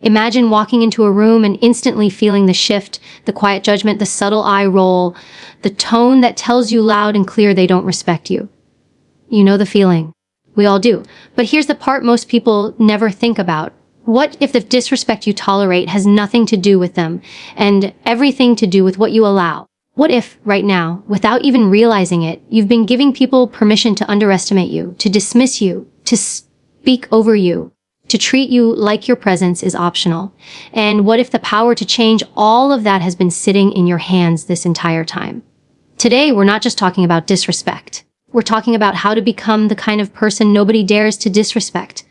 Imagine walking into a room and instantly feeling the shift, the quiet judgment, the subtle eye roll, the tone that tells you loud and clear they don't respect you. You know the feeling. We all do. But here's the part most people never think about. What if the disrespect you tolerate has nothing to do with them and everything to do with what you allow? What if, right now, without even realizing it, you've been giving people permission to underestimate you, to dismiss you, to speak over you, to treat you like your presence is optional? And what if the power to change all of that has been sitting in your hands this entire time? Today, we're not just talking about disrespect. We're talking about how to become the kind of person nobody dares to disrespect.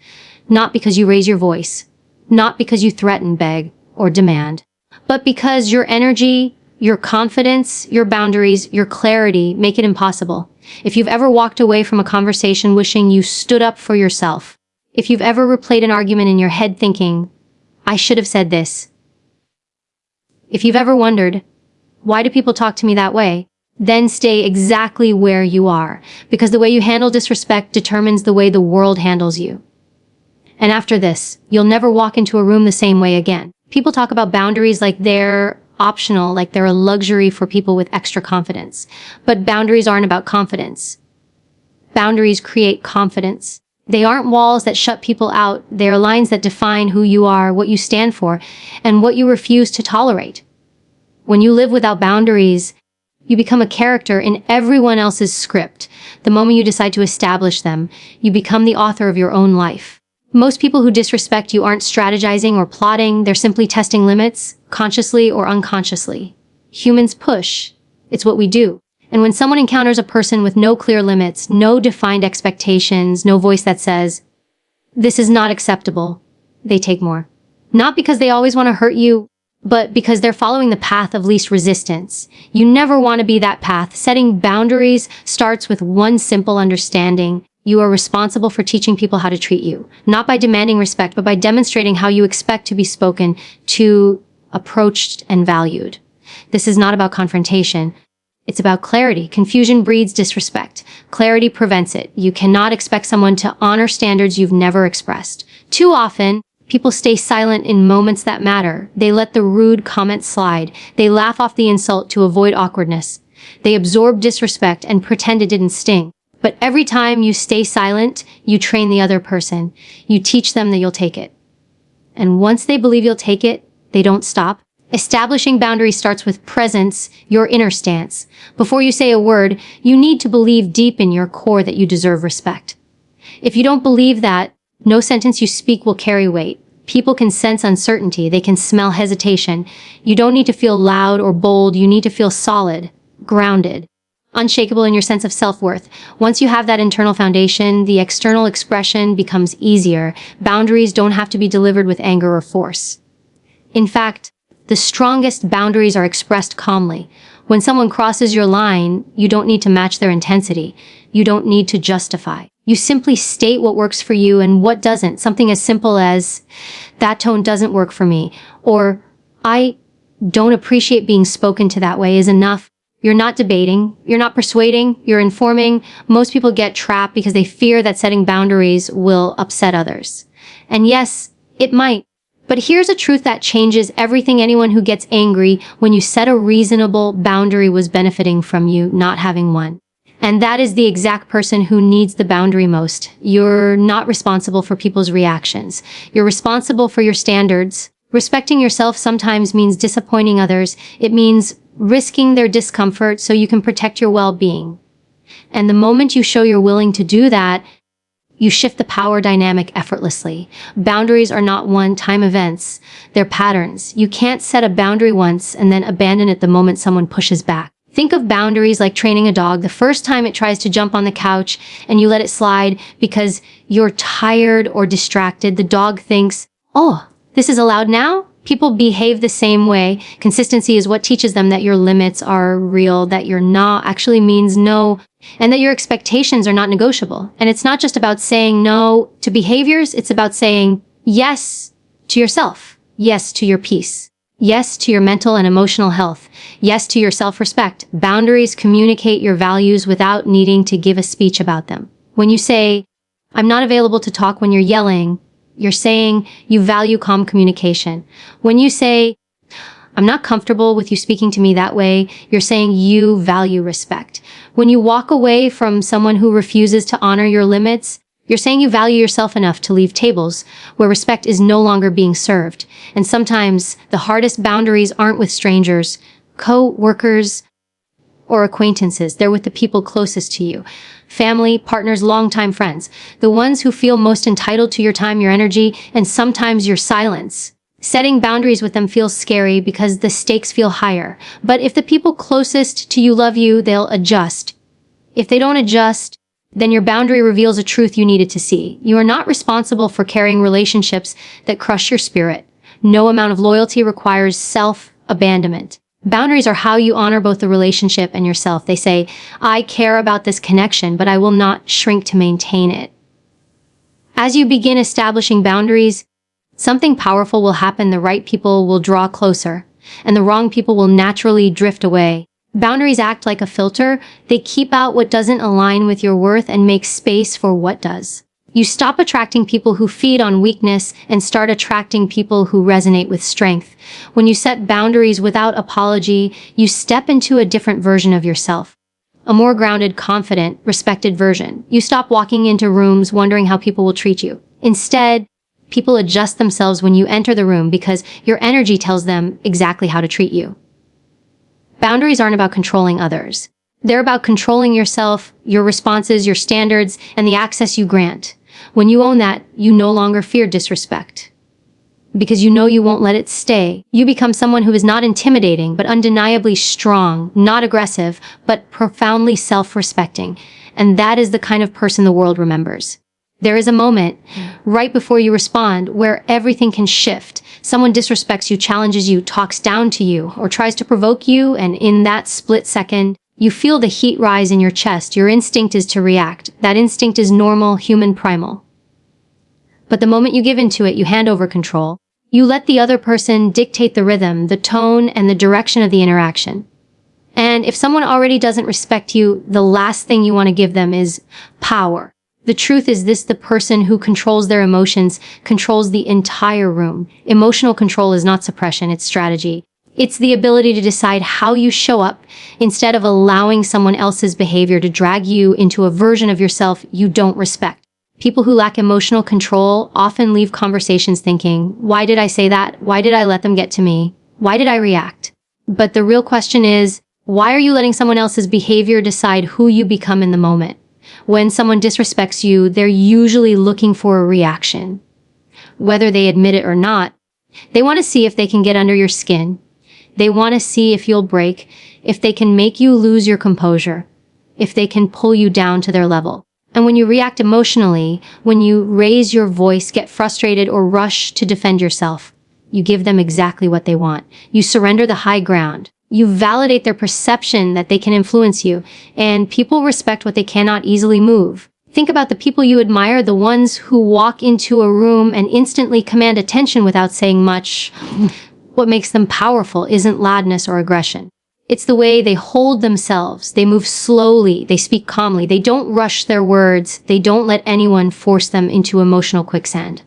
Not because you raise your voice, not because you threaten, beg, or demand, but because your energy, your confidence, your boundaries, your clarity make it impossible. If you've ever walked away from a conversation wishing you stood up for yourself, if you've ever replayed an argument in your head thinking, I should have said this. If you've ever wondered, why do people talk to me that way? Then stay exactly where you are, because the way you handle disrespect determines the way the world handles you. And after this, you'll never walk into a room the same way again. People talk about boundaries like they're optional, like they're a luxury for people with extra confidence. But boundaries aren't about confidence. Boundaries create confidence. They aren't walls that shut people out. They are lines that define who you are, what you stand for, and what you refuse to tolerate. When you live without boundaries, you become a character in everyone else's script. The moment you decide to establish them, you become the author of your own life. Most people who disrespect you aren't strategizing or plotting. They're simply testing limits, consciously or unconsciously. Humans push. It's what we do. And when someone encounters a person with no clear limits, no defined expectations, no voice that says, this is not acceptable, they take more. Not because they always want to hurt you, but because they're following the path of least resistance. You never want to be that path. Setting boundaries starts with one simple understanding. You are responsible for teaching people how to treat you, not by demanding respect, but by demonstrating how you expect to be spoken to, approached, and valued. This is not about confrontation. It's about clarity. Confusion breeds disrespect. Clarity prevents it. You cannot expect someone to honor standards you've never expressed. Too often, people stay silent in moments that matter. They let the rude comment slide. They laugh off the insult to avoid awkwardness. They absorb disrespect and pretend it didn't sting. But every time you stay silent, you train the other person. You teach them that you'll take it. And once they believe you'll take it, they don't stop. Establishing boundaries starts with presence, your inner stance. Before you say a word, you need to believe deep in your core that you deserve respect. If you don't believe that, no sentence you speak will carry weight. People can sense uncertainty. They can smell hesitation. You don't need to feel loud or bold. You need to feel solid, grounded, unshakable in your sense of self-worth. Once you have that internal foundation, the external expression becomes easier. Boundaries don't have to be delivered with anger or force. In fact, the strongest boundaries are expressed calmly. When someone crosses your line, you don't need to match their intensity. You don't need to justify. You simply state what works for you and what doesn't. Something as simple as, that tone doesn't work for me, or I don't appreciate being spoken to that way is enough. You're not debating, you're not persuading, you're informing. Most people get trapped because they fear that setting boundaries will upset others. And yes, it might. But here's a truth that changes everything. Anyone who gets angry when you set a reasonable boundary was benefiting from you not having one. And that is the exact person who needs the boundary most. You're not responsible for people's reactions. You're responsible for your standards. Respecting yourself sometimes means disappointing others. It means risking their discomfort so you can protect your well-being. And the moment you show you're willing to do that, you shift the power dynamic effortlessly. Boundaries are not one-time events. They're patterns. You can't set a boundary once and then abandon it the moment someone pushes back. Think of boundaries like training a dog. The first time it tries to jump on the couch and you let it slide because you're tired or distracted, the dog thinks, oh, this is allowed now? People behave the same way. Consistency is what teaches them that your limits are real, that your no actually means no, and that your expectations are not negotiable. And it's not just about saying no to behaviors, it's about saying yes to yourself, yes to your peace, yes to your mental and emotional health, yes to your self-respect. Boundaries communicate your values without needing to give a speech about them. When you say, I'm not available to talk when you're yelling, You're saying you value calm communication. When you say, I'm not comfortable with you speaking to me that way, you're saying you value respect. When you walk away from someone who refuses to honor your limits, you're saying you value yourself enough to leave tables where respect is no longer being served. And sometimes the hardest boundaries aren't with strangers, co-workers, or acquaintances. They're with the people closest to you. Family, partners, longtime friends. The ones who feel most entitled to your time, your energy, and sometimes your silence. Setting boundaries with them feels scary because the stakes feel higher. But if the people closest to you love you, they'll adjust. If they don't adjust, then your boundary reveals a truth you needed to see. You are not responsible for carrying relationships that crush your spirit. No amount of loyalty requires self-abandonment. Boundaries are how you honor both the relationship and yourself. They say, I care about this connection, but I will not shrink to maintain it. As you begin establishing boundaries, something powerful will happen. The right people will draw closer, and the wrong people will naturally drift away. Boundaries act like a filter. They keep out what doesn't align with your worth and make space for what does. You stop attracting people who feed on weakness and start attracting people who resonate with strength. When you set boundaries without apology, you step into a different version of yourself. A more grounded, confident, respected version. You stop walking into rooms wondering how people will treat you. Instead, people adjust themselves when you enter the room because your energy tells them exactly how to treat you. Boundaries aren't about controlling others. They're about controlling yourself, your responses, your standards, and the access you grant. When you own that, you no longer fear disrespect. Because you know you won't let it stay. You become someone who is not intimidating, but undeniably strong, not aggressive, but profoundly self-respecting. And that is the kind of person the world remembers. There is a moment, right before you respond, where everything can shift. Someone disrespects you, challenges you, talks down to you, or tries to provoke you, and in that split second, you feel the heat rise in your chest. Your instinct is to react. That instinct is normal, human, primal. But the moment you give into it, you hand over control. You let the other person dictate the rhythm, the tone, and the direction of the interaction. And if someone already doesn't respect you, the last thing you want to give them is power. The truth is this: the person who controls their emotions controls the entire room. Emotional control is not suppression, it's strategy. It's the ability to decide how you show up instead of allowing someone else's behavior to drag you into a version of yourself you don't respect. People who lack emotional control often leave conversations thinking, why did I say that? Why did I let them get to me? Why did I react? But the real question is, why are you letting someone else's behavior decide who you become in the moment? When someone disrespects you, they're usually looking for a reaction. Whether they admit it or not, they want to see if they can get under your skin. They want to see if you'll break, if they can make you lose your composure, if they can pull you down to their level. And when you react emotionally, when you raise your voice, get frustrated, or rush to defend yourself, you give them exactly what they want. You surrender the high ground. You validate their perception that they can influence you, and people respect what they cannot easily move. Think about the people you admire, the ones who walk into a room and instantly command attention without saying much. What makes them powerful isn't loudness or aggression. It's the way they hold themselves. They move slowly. They speak calmly. They don't rush their words. They don't let anyone force them into emotional quicksand.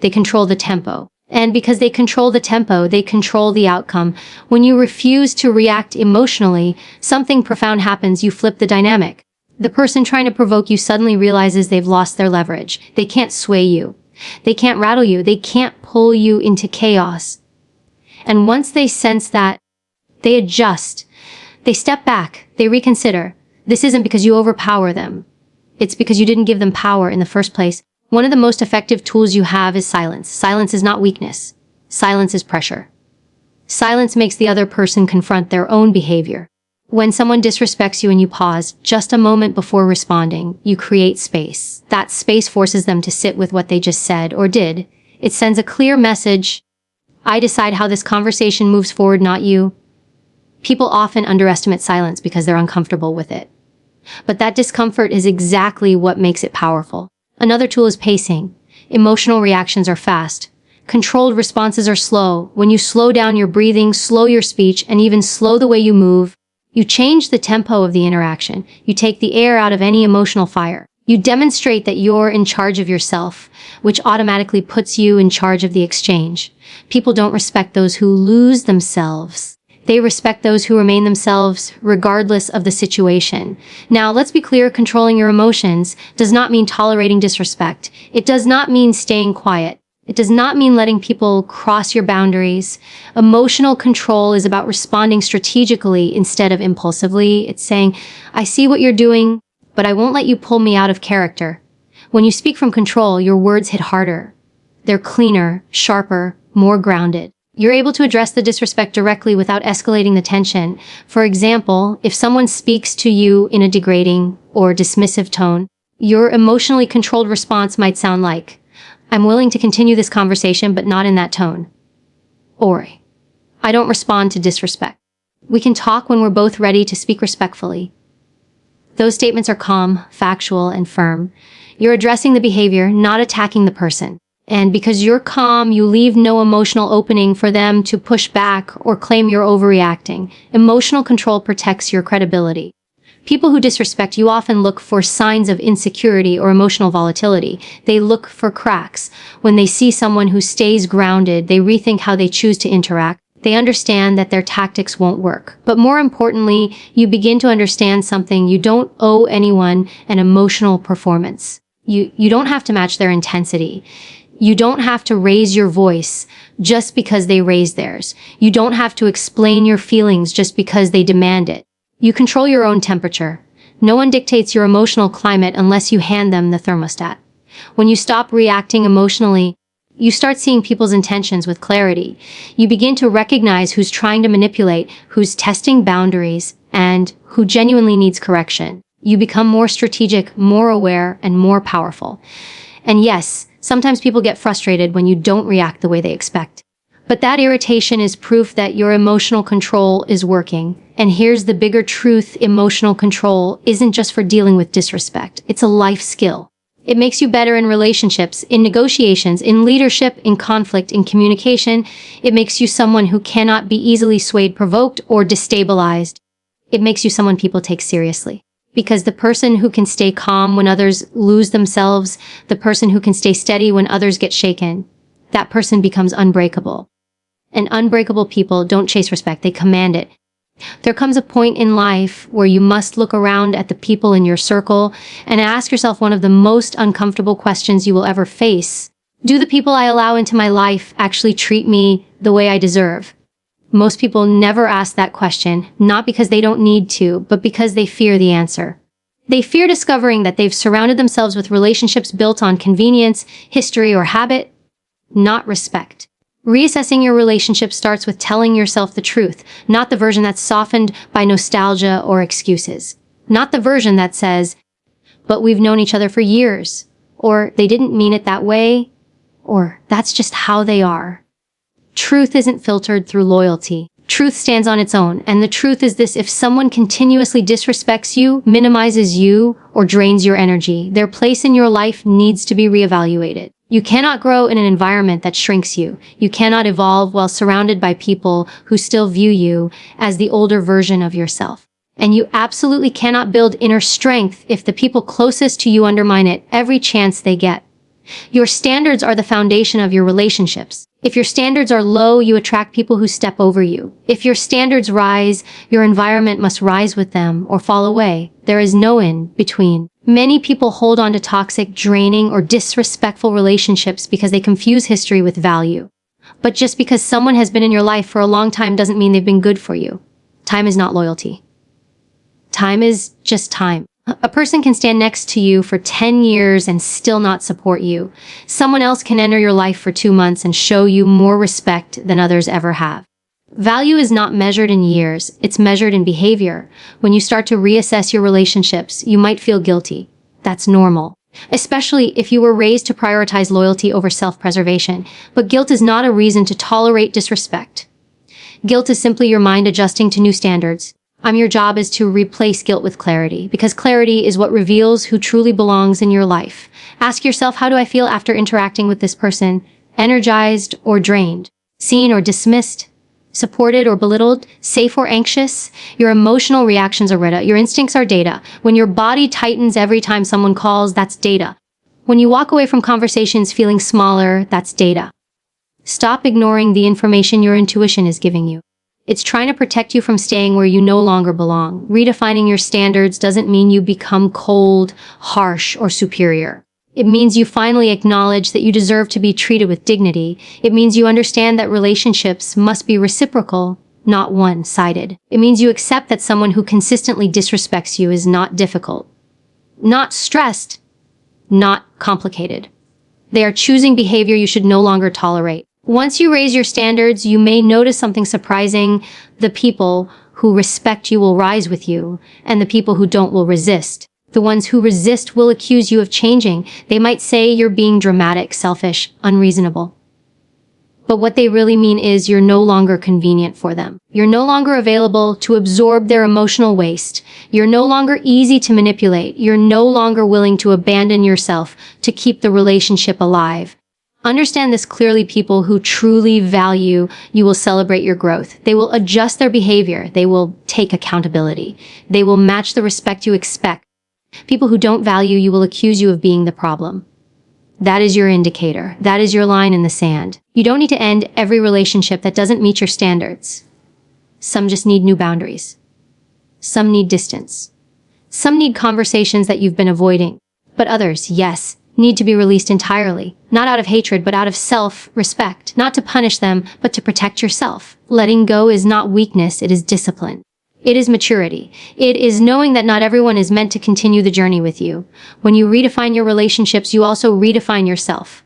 They control the tempo. And because they control the tempo, they control the outcome. When you refuse to react emotionally, something profound happens. You flip the dynamic. The person trying to provoke you suddenly realizes they've lost their leverage. They can't sway you. They can't rattle you. They can't pull you into chaos. And once they sense that, they adjust. They step back. They reconsider. This isn't because you overpower them. It's because you didn't give them power in the first place. One of the most effective tools you have is silence. Silence is not weakness. Silence is pressure. Silence makes the other person confront their own behavior. When someone disrespects you and you pause just a moment before responding, you create space. That space forces them to sit with what they just said or did. It sends a clear message. I decide how this conversation moves forward, not you. People often underestimate silence because they're uncomfortable with it. But that discomfort is exactly what makes it powerful. Another tool is pacing. Emotional reactions are fast. Controlled responses are slow. When you slow down your breathing, slow your speech, and even slow the way you move, you change the tempo of the interaction. You take the air out of any emotional fire. You demonstrate that you're in charge of yourself, which automatically puts you in charge of the exchange. People don't respect those who lose themselves. They respect those who remain themselves regardless of the situation. Now, let's be clear, controlling your emotions does not mean tolerating disrespect. It does not mean staying quiet. It does not mean letting people cross your boundaries. Emotional control is about responding strategically instead of impulsively. It's saying, I see what you're doing, but I won't let you pull me out of character. When you speak from control, your words hit harder. They're cleaner, sharper, more grounded. You're able to address the disrespect directly without escalating the tension. For example, if someone speaks to you in a degrading or dismissive tone, your emotionally controlled response might sound like, I'm willing to continue this conversation, but not in that tone. Or, I don't respond to disrespect. We can talk when we're both ready to speak respectfully. Those statements are calm, factual, and firm. You're addressing the behavior, not attacking the person. And because you're calm, you leave no emotional opening for them to push back or claim you're overreacting. Emotional control protects your credibility. People who disrespect you often look for signs of insecurity or emotional volatility. They look for cracks. When they see someone who stays grounded, they rethink how they choose to interact. They understand that their tactics won't work. But more importantly, you begin to understand something. You don't owe anyone an emotional performance. You don't have to match their intensity. You don't have to raise your voice just because they raise theirs. You don't have to explain your feelings just because they demand it. You control your own temperature. No one dictates your emotional climate unless you hand them the thermostat. When you stop reacting emotionally, you start seeing people's intentions with clarity. You begin to recognize who's trying to manipulate, who's testing boundaries, and who genuinely needs correction. You become more strategic, more aware, and more powerful. And yes, sometimes people get frustrated when you don't react the way they expect. But that irritation is proof that your emotional control is working. And here's the bigger truth: emotional control isn't just for dealing with disrespect. It's a life skill. It makes you better in relationships, in negotiations, in leadership, in conflict, in communication. It makes you someone who cannot be easily swayed, provoked, or destabilized. It makes you someone people take seriously. Because the person who can stay calm when others lose themselves, the person who can stay steady when others get shaken, that person becomes unbreakable. And unbreakable people don't chase respect, they command it. There comes a point in life where you must look around at the people in your circle and ask yourself one of the most uncomfortable questions you will ever face. Do the people I allow into my life actually treat me the way I deserve? Most people never ask that question, not because they don't need to, but because they fear the answer. They fear discovering that they've surrounded themselves with relationships built on convenience, history, or habit, not respect. Reassessing your relationship starts with telling yourself the truth, not the version that's softened by nostalgia or excuses. Not the version that says, but we've known each other for years, or they didn't mean it that way, or that's just how they are. Truth isn't filtered through loyalty. Truth stands on its own, and the truth is this: if someone continuously disrespects you, minimizes you, or drains your energy, their place in your life needs to be reevaluated. You cannot grow in an environment that shrinks you. You cannot evolve while surrounded by people who still view you as the older version of yourself. And you absolutely cannot build inner strength if the people closest to you undermine it every chance they get. Your standards are the foundation of your relationships. If your standards are low, you attract people who step over you. If your standards rise, your environment must rise with them or fall away. There is no in between. Many people hold on to toxic, draining, or disrespectful relationships because they confuse history with value. But just because someone has been in your life for a long time doesn't mean they've been good for you. Time is not loyalty. Time is just time. A person can stand next to you for 10 years and still not support you. Someone else can enter your life for 2 months and show you more respect than others ever have. Value is not measured in years, it's measured in behavior. When you start to reassess your relationships, you might feel guilty. That's normal. Especially if you were raised to prioritize loyalty over self-preservation. But guilt is not a reason to tolerate disrespect. Guilt is simply your mind adjusting to new standards. Your job is to replace guilt with clarity, because clarity is what reveals who truly belongs in your life. Ask yourself, how do I feel after interacting with this person? Energized or drained? Seen or dismissed? supported or belittled, safe or anxious. Your emotional reactions are data. Your instincts are data. When your body tightens every time someone calls, that's data. When you walk away from conversations feeling smaller, that's data. Stop ignoring the information your intuition is giving you. It's trying to protect you from staying where you no longer belong. Redefining your standards doesn't mean you become cold, harsh, or superior. It means you finally acknowledge that you deserve to be treated with dignity. It means you understand that relationships must be reciprocal, not one-sided. It means you accept that someone who consistently disrespects you is not difficult, not stressed, not complicated. They are choosing behavior you should no longer tolerate. Once you raise your standards, you may notice something surprising. The people who respect you will rise with you, and the people who don't will resist. The ones who resist will accuse you of changing. They might say you're being dramatic, selfish, unreasonable. But what they really mean is you're no longer convenient for them. You're no longer available to absorb their emotional waste. You're no longer easy to manipulate. You're no longer willing to abandon yourself to keep the relationship alive. Understand this clearly. People who truly value you will celebrate your growth. They will adjust their behavior. They will take accountability. They will match the respect you expect. People who don't value you will accuse you of being the problem. That is your indicator. That is your line in the sand. You don't need to end every relationship that doesn't meet your standards. Some just need new boundaries. Some need distance. Some need conversations that you've been avoiding. But others, yes, need to be released entirely. Not out of hatred, but out of self-respect. Not to punish them, but to protect yourself. Letting go is not weakness, it is discipline. It is maturity. It is knowing that not everyone is meant to continue the journey with you. When you redefine your relationships, you also redefine yourself.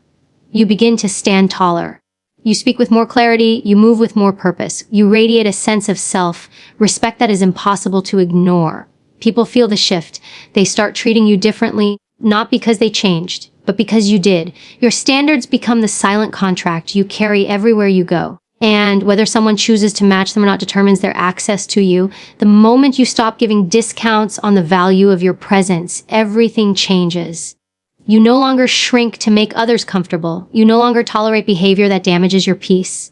You begin to stand taller. You speak with more clarity. You move with more purpose. You radiate a sense of self-respect that is impossible to ignore. People feel the shift. They start treating you differently, not because they changed, but because you did. Your standards become the silent contract you carry everywhere you go. And whether someone chooses to match them or not determines their access to you. The moment you stop giving discounts on the value of your presence, everything changes. You no longer shrink to make others comfortable. You no longer tolerate behavior that damages your peace.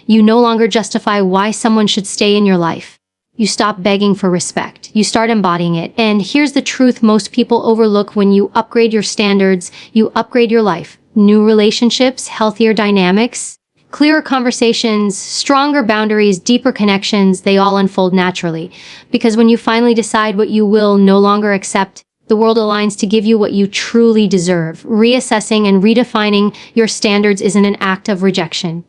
You no longer justify why someone should stay in your life. You stop begging for respect. You start embodying it. And here's the truth most people overlook: when you upgrade your standards, you upgrade your life. New relationships, healthier dynamics, clearer conversations, stronger boundaries, deeper connections, they all unfold naturally. Because when you finally decide what you will no longer accept, the world aligns to give you what you truly deserve. Reassessing and redefining your standards isn't an act of rejection.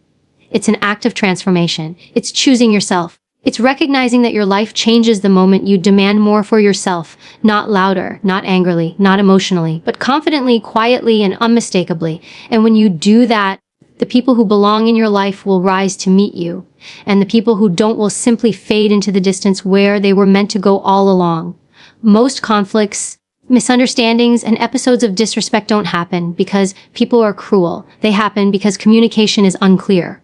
It's an act of transformation. It's choosing yourself. It's recognizing that your life changes the moment you demand more for yourself. Not louder, not angrily, not emotionally, but confidently, quietly, and unmistakably. And when you do that, the people who belong in your life will rise to meet you, and the people who don't will simply fade into the distance where they were meant to go all along. Most conflicts, misunderstandings, and episodes of disrespect don't happen because people are cruel. They happen because communication is unclear.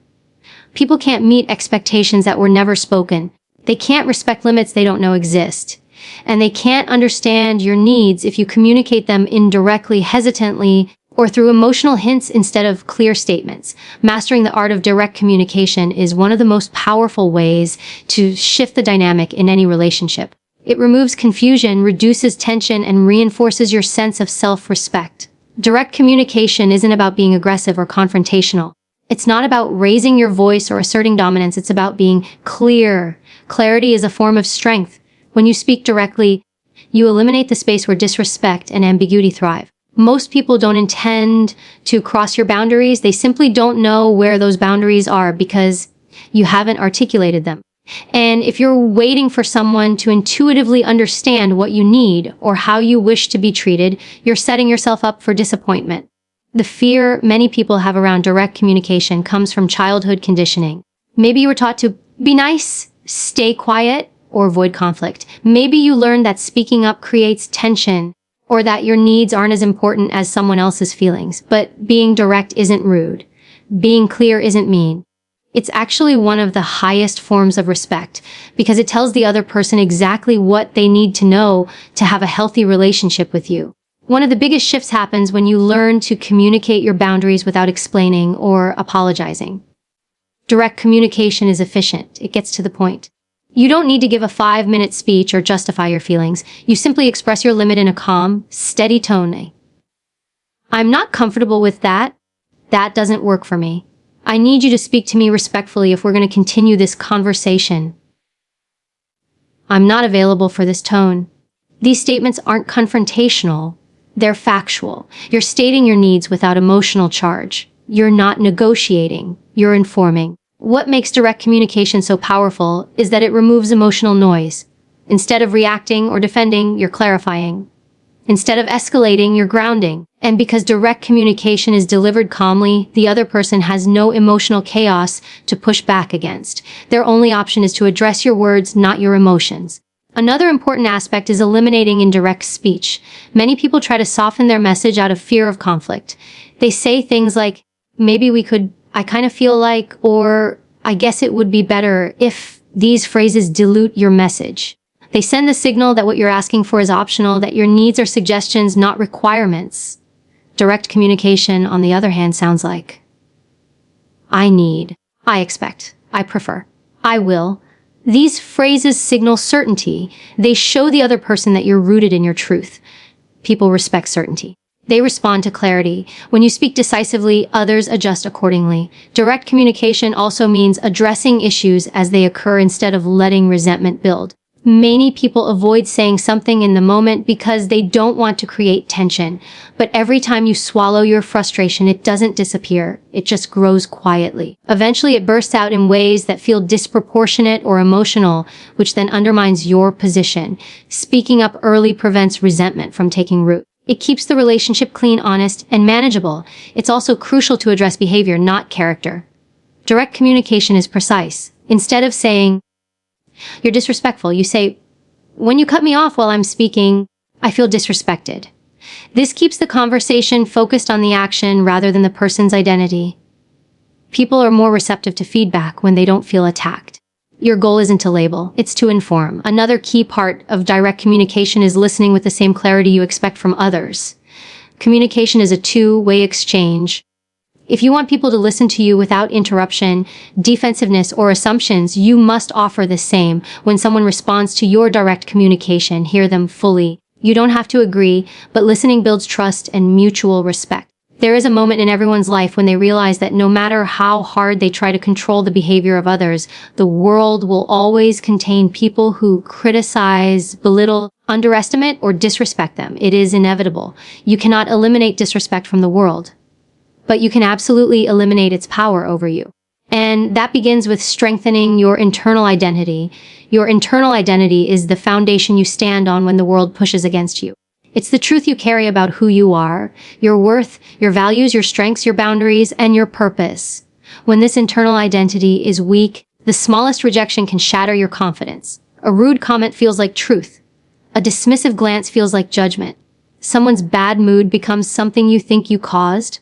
People can't meet expectations that were never spoken. They can't respect limits they don't know exist. And they can't understand your needs if you communicate them indirectly, hesitantly, or through emotional hints instead of clear statements. Mastering the art of direct communication is one of the most powerful ways to shift the dynamic in any relationship. It removes confusion, reduces tension, and reinforces your sense of self-respect. Direct communication isn't about being aggressive or confrontational. It's not about raising your voice or asserting dominance. It's about being clear. Clarity is a form of strength. When you speak directly, you eliminate the space where disrespect and ambiguity thrive. Most people don't intend to cross your boundaries. They simply don't know where those boundaries are because you haven't articulated them. And if you're waiting for someone to intuitively understand what you need or how you wish to be treated, you're setting yourself up for disappointment. The fear many people have around direct communication comes from childhood conditioning. Maybe you were taught to be nice, stay quiet, or avoid conflict. Maybe you learned that speaking up creates tension, or that your needs aren't as important as someone else's feelings. But being direct isn't rude. Being clear isn't mean. It's actually one of the highest forms of respect because it tells the other person exactly what they need to know to have a healthy relationship with you. One of the biggest shifts happens when you learn to communicate your boundaries without explaining or apologizing. Direct communication is efficient. It gets to the point. You don't need to give a 5-minute speech or justify your feelings. You simply express your limit in a calm, steady tone. I'm not comfortable with that. That doesn't work for me. I need you to speak to me respectfully if we're going to continue this conversation. I'm not available for this tone. These statements aren't confrontational. They're factual. You're stating your needs without emotional charge. You're not negotiating. You're informing. What makes direct communication so powerful is that it removes emotional noise. Instead of reacting or defending, you're clarifying. Instead of escalating, you're grounding. And because direct communication is delivered calmly, the other person has no emotional chaos to push back against. Their only option is to address your words, not your emotions. Another important aspect is eliminating indirect speech. Many people try to soften their message out of fear of conflict. They say things like, maybe we could, I kind of feel like, or I guess it would be better if. These phrases dilute your message. They send the signal that what you're asking for is optional, that your needs are suggestions, not requirements. Direct communication, on the other hand, sounds like, I need, I expect, I prefer, I will. These phrases signal certainty. They show the other person that you're rooted in your truth. People respect certainty. They respond to clarity. When you speak decisively, others adjust accordingly. Direct communication also means addressing issues as they occur instead of letting resentment build. Many people avoid saying something in the moment because they don't want to create tension. But every time you swallow your frustration, it doesn't disappear. It just grows quietly. Eventually, it bursts out in ways that feel disproportionate or emotional, which then undermines your position. Speaking up early prevents resentment from taking root. It keeps the relationship clean, honest, and manageable. It's also crucial to address behavior, not character. Direct communication is precise. Instead of saying, you're disrespectful, you say, when you cut me off while I'm speaking, I feel disrespected. This keeps the conversation focused on the action rather than the person's identity. People are more receptive to feedback when they don't feel attacked. Your goal isn't to label, it's to inform. Another key part of direct communication is listening with the same clarity you expect from others. Communication is a two-way exchange. If you want people to listen to you without interruption, defensiveness, or assumptions, you must offer the same. When someone responds to your direct communication, hear them fully. You don't have to agree, but listening builds trust and mutual respect. There is a moment in everyone's life when they realize that no matter how hard they try to control the behavior of others, the world will always contain people who criticize, belittle, underestimate, or disrespect them. It is inevitable. You cannot eliminate disrespect from the world, but you can absolutely eliminate its power over you. And that begins with strengthening your internal identity. Your internal identity is the foundation you stand on when the world pushes against you. It's the truth you carry about who you are, your worth, your values, your strengths, your boundaries, and your purpose. When this internal identity is weak, the smallest rejection can shatter your confidence. A rude comment feels like truth. A dismissive glance feels like judgment. Someone's bad mood becomes something you think you caused.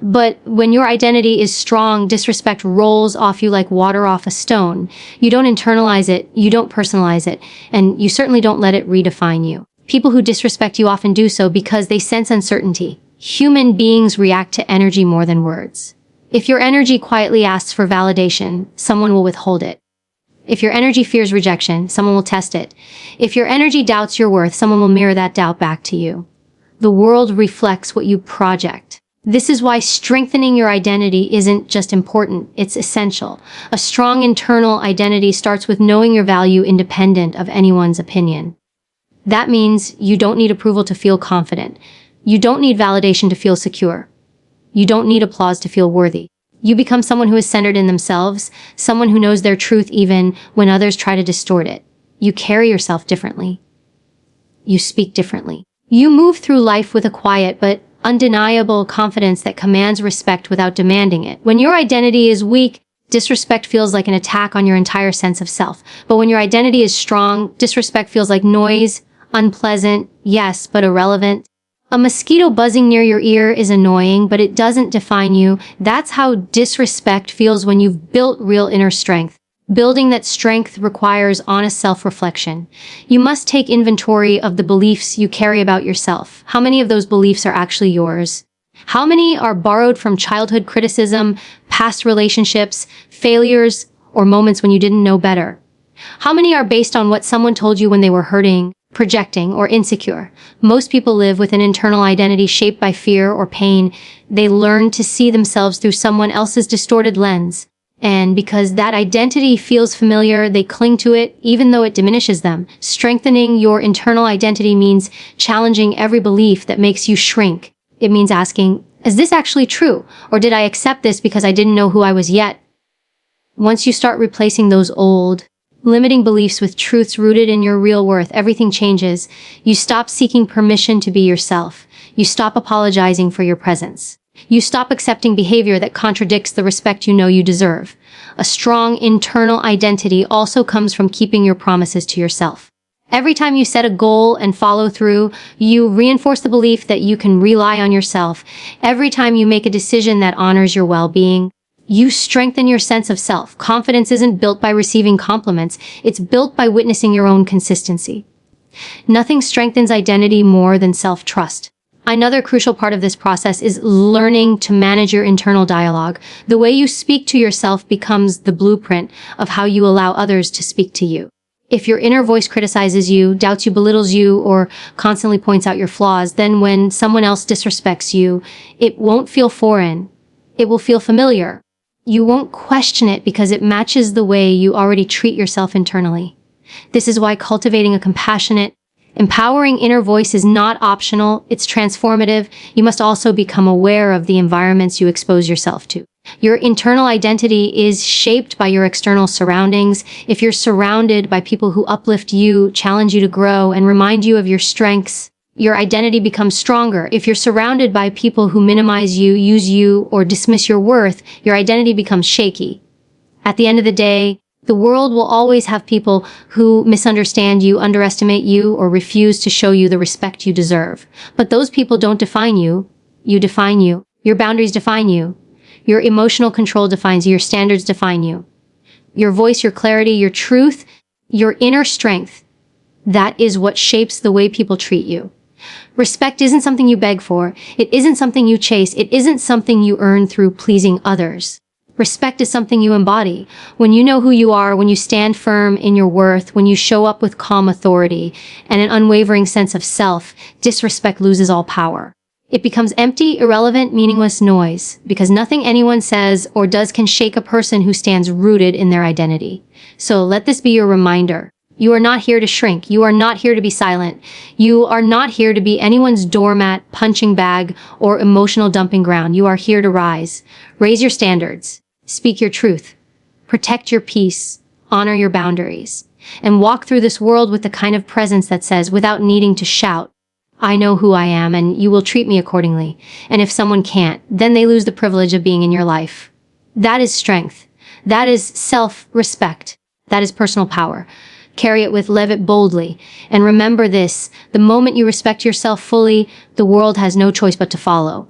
But when your identity is strong, disrespect rolls off you like water off a stone. You don't internalize it, you don't personalize it, and you certainly don't let it redefine you. People who disrespect you often do so because they sense uncertainty. Human beings react to energy more than words. If your energy quietly asks for validation, someone will withhold it. If your energy fears rejection, someone will test it. If your energy doubts your worth, someone will mirror that doubt back to you. The world reflects what you project. This is why strengthening your identity isn't just important, it's essential. A strong internal identity starts with knowing your value independent of anyone's opinion. That means you don't need approval to feel confident. You don't need validation to feel secure. You don't need applause to feel worthy. You become someone who is centered in themselves, someone who knows their truth even when others try to distort it. You carry yourself differently. You speak differently. You move through life with a quiet but undeniable confidence that commands respect without demanding it. When your identity is weak, disrespect feels like an attack on your entire sense of self. But when your identity is strong, disrespect feels like noise, unpleasant, yes, but irrelevant. A mosquito buzzing near your ear is annoying, but it doesn't define you. That's how disrespect feels when you've built real inner strength. Building that strength requires honest self-reflection. You must take inventory of the beliefs you carry about yourself. How many of those beliefs are actually yours? How many are borrowed from childhood criticism, past relationships, failures, or moments when you didn't know better? How many are based on what someone told you when they were hurting, projecting, or insecure? Most people live with an internal identity shaped by fear or pain. They learn to see themselves through someone else's distorted lens. And because that identity feels familiar, they cling to it, even though it diminishes them. Strengthening your internal identity means challenging every belief that makes you shrink. It means asking, is this actually true? Or did I accept this because I didn't know who I was yet? Once you start replacing those old, limiting beliefs with truths rooted in your real worth, everything changes. You stop seeking permission to be yourself. You stop apologizing for your presence. You stop accepting behavior that contradicts the respect you know you deserve. A strong internal identity also comes from keeping your promises to yourself. Every time you set a goal and follow through, you reinforce the belief that you can rely on yourself. Every time you make a decision that honors your well-being, you strengthen your sense of self. Confidence isn't built by receiving compliments. It's built by witnessing your own consistency. Nothing strengthens identity more than self-trust. Another crucial part of this process is learning to manage your internal dialogue. The way you speak to yourself becomes the blueprint of how you allow others to speak to you. If your inner voice criticizes you, doubts you, belittles you, or constantly points out your flaws, then when someone else disrespects you, it won't feel foreign. It will feel familiar. You won't question it because it matches the way you already treat yourself internally. This is why cultivating a compassionate, empowering inner voice is not optional, it's transformative. You must also become aware of the environments you expose yourself to. Your internal identity is shaped by your external surroundings. If you're surrounded by people who uplift you, challenge you to grow, and remind you of your strengths, your identity becomes stronger. If you're surrounded by people who minimize you, use you, or dismiss your worth, your identity becomes shaky. At the end of the day, the world will always have people who misunderstand you, underestimate you, or refuse to show you the respect you deserve. But those people don't define you. You define you. Your boundaries define you. Your emotional control defines you. Your standards define you. Your voice, your clarity, your truth, your inner strength. That is what shapes the way people treat you. Respect isn't something you beg for. It isn't something you chase. It isn't something you earn through pleasing others. Respect is something you embody. When you know who you are, when you stand firm in your worth, when you show up with calm authority and an unwavering sense of self, disrespect loses all power. It becomes empty, irrelevant, meaningless noise, because nothing anyone says or does can shake a person who stands rooted in their identity. So let this be your reminder. You are not here to shrink. You are not here to be silent. You are not here to be anyone's doormat, punching bag, or emotional dumping ground. You are here to rise. Raise your standards. Speak your truth. Protect your peace. Honor your boundaries. And walk through this world with the kind of presence that says, without needing to shout, I know who I am and you will treat me accordingly. And if someone can't, then they lose the privilege of being in your life. That is strength. That is self-respect. That is personal power. Carry it live it boldly. And remember this, the moment you respect yourself fully, the world has no choice but to follow.